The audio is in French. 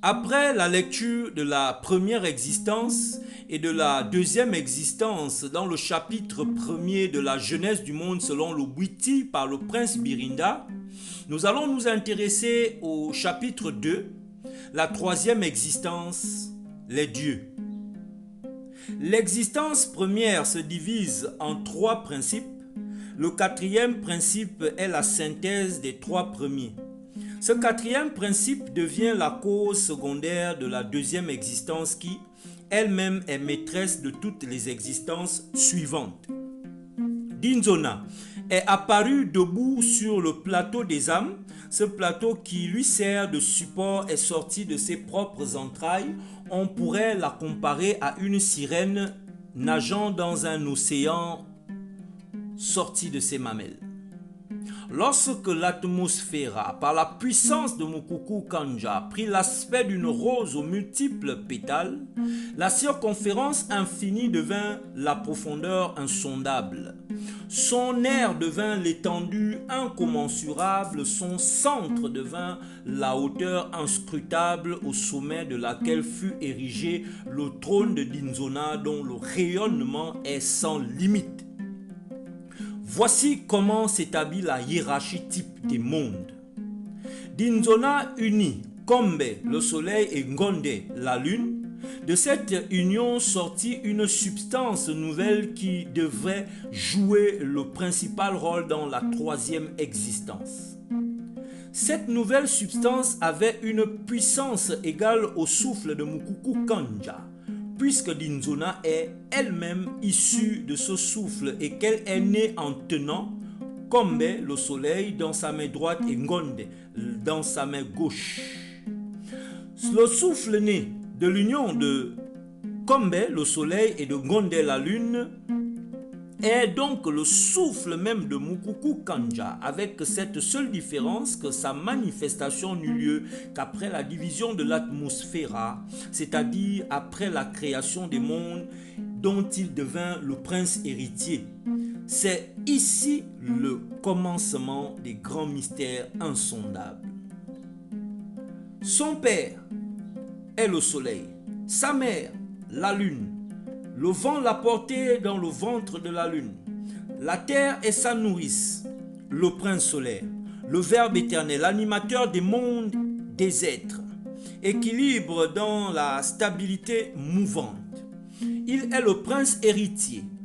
Après la lecture de la première existence et de la deuxième existence dans le chapitre premier de la Genèse du monde selon le Witi par le prince Birinda, nous allons nous intéresser au chapitre 2, la troisième existence, les dieux. L'existence première se divise en trois principes. Le quatrième principe est la synthèse des trois premiers. Ce quatrième principe devient la cause secondaire de la deuxième existence qui, elle-même, est maîtresse de toutes les existences suivantes. Dinzona est apparu debout sur le plateau des âmes. Ce plateau qui lui sert de support est sorti de ses propres entrailles. On pourrait la comparer à une sirène nageant dans un océan sorti de ses mamelles. Lorsque l'atmosphère, par la puissance de Mukuku Kanja, prit l'aspect d'une rose aux multiples pétales, la circonférence infinie devint la profondeur insondable. Son air devint l'étendue incommensurable, son centre devint la hauteur inscrutable au sommet de laquelle fut érigé le trône de Dinzona dont le rayonnement est sans limite. Voici comment s'établit la hiérarchie type des mondes. Dinzona unit Kombe, le soleil, et Ngonde, la lune. De cette union sortit une substance nouvelle qui devrait jouer le principal rôle dans la troisième existence. Cette nouvelle substance avait une puissance égale au souffle de Mukuku Kanja, puisque Dinzona est elle-même issue de ce souffle et qu'elle est née en tenant Kombe, le soleil, dans sa main droite et Ngonde dans sa main gauche. Le souffle né de l'union de Kombe, le soleil, et de Ngonde, la lune, est donc le souffle même de Mukuku Kanja, avec cette seule différence que sa manifestation n'eut lieu qu'après la division de l'atmosphère, c'est-à-dire après la création des mondes dont il devint le prince héritier. C'est ici le commencement des grands mystères insondables. Son père est le soleil, sa mère la lune. Le vent l'a porté dans le ventre de la lune. La terre est sa nourrice, le prince solaire, le verbe éternel, animateur des mondes, des êtres, équilibre dans la stabilité mouvante. Il est le prince héritier,